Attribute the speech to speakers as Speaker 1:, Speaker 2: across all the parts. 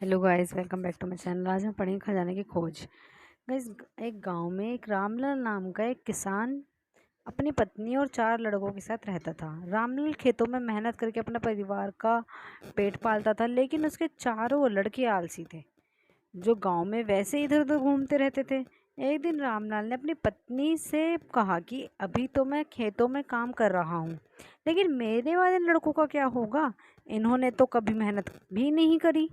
Speaker 1: Hello guys, welcome back to my channel. आज हम पढ़ेंगे खजाने की खोज। गाइस, एक गांव में एक रामलाल नाम का एक किसान अपनी पत्नी और 4 लड़कों के साथ रहता था। रामलाल खेतों में मेहनत करके अपने परिवार का पेट पालता था, लेकिन उसके चारों लड़के आलसी थे, जो गांव में वैसे इधर उधर घूमते रहते थे। एक दिन रामलाल ने अपनी पत्नी से कहा कि अभी तो मैं खेतों में काम कर रहा हूँ, लेकिन मेरे वाले लड़कों का क्या होगा? इन्होंने तो कभी मेहनत भी नहीं करी,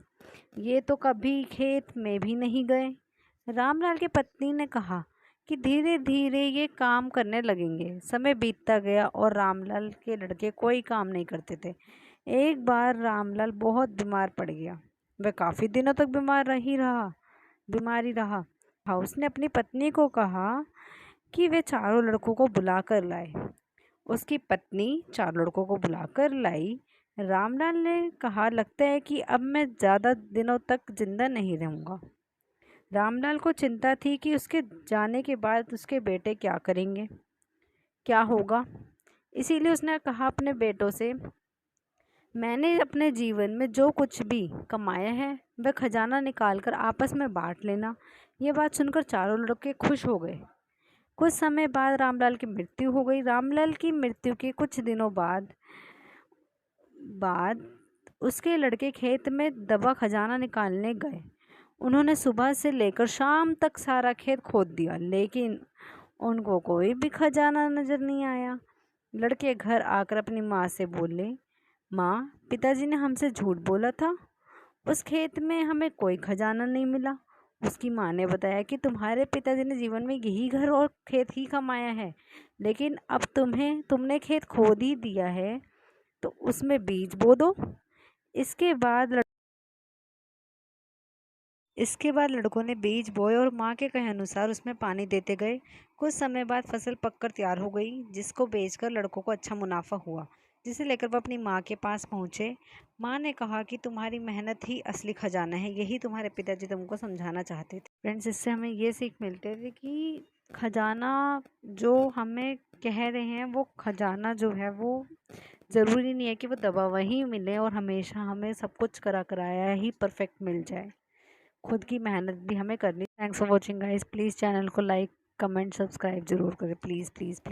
Speaker 1: ये तो कभी खेत में भी नहीं गए। रामलाल की पत्नी ने कहा कि धीरे धीरे ये काम करने लगेंगे। समय बीतता गया और रामलाल के लड़के कोई काम नहीं करते थे। एक बार रामलाल बहुत बीमार पड़ गया। वह काफी दिनों तक बीमार ही रहा। उसने अपनी पत्नी को कहा कि वे चारों लड़कों को बुला कर लाए। उसकी पत्नी 4 लड़कों को बुलाकर लाई। रामलाल ने कहा, लगता है कि अब मैं ज़्यादा दिनों तक जिंदा नहीं रहूँगा। रामलाल को चिंता थी कि उसके जाने के बाद उसके बेटे क्या करेंगे, क्या होगा। इसीलिए उसने कहा अपने बेटों से, मैंने अपने जीवन में जो कुछ भी कमाया है वह खजाना निकाल कर आपस में बांट लेना। ये बात सुनकर चारों लड़के खुश हो गए। कुछ समय बाद रामलाल की मृत्यु हो गई। रामलाल की मृत्यु के कुछ दिनों बाद उसके लड़के खेत में दबा खजाना निकालने गए। उन्होंने सुबह से लेकर शाम तक सारा खेत खोद दिया, लेकिन उनको कोई भी खजाना नजर नहीं आया। लड़के घर आकर अपनी माँ से बोले, माँ, पिताजी ने हमसे झूठ बोला था, उस खेत में हमें कोई खजाना नहीं मिला। उसकी माँ ने बताया कि तुम्हारे पिताजी ने जीवन में यही घर और खेत ही कमाया है, लेकिन अब तुमने खेत खोद ही दिया है, तो उसमें बीज बो दो। इसके बाद लड़कों ने बीज बोए और माँ के कहे अनुसार उसमें पानी देते गए। कुछ समय बाद फसल पककर तैयार हो गई, जिसको बेचकर लड़कों को अच्छा मुनाफा हुआ, जिसे लेकर वह अपनी माँ के पास पहुँचे। माँ ने कहा कि तुम्हारी मेहनत ही असली खजाना है, यही तुम्हारे पिताजी तुमको समझाना चाहते थे। फ्रेंड्स, इससे हमें ये सीख मिलती है कि खजाना जो हमें कह रहे हैं, वो खजाना जो है वो ज़रूरी नहीं है कि वो दबा वहीं मिले और हमेशा हमें सब कुछ कराया ही परफेक्ट मिल जाए। खुद की मेहनत भी हमें करनी। Thanks for watching guys. Please channel को लाइक, कमेंट, सब्सक्राइब ज़रूर करें। Please please.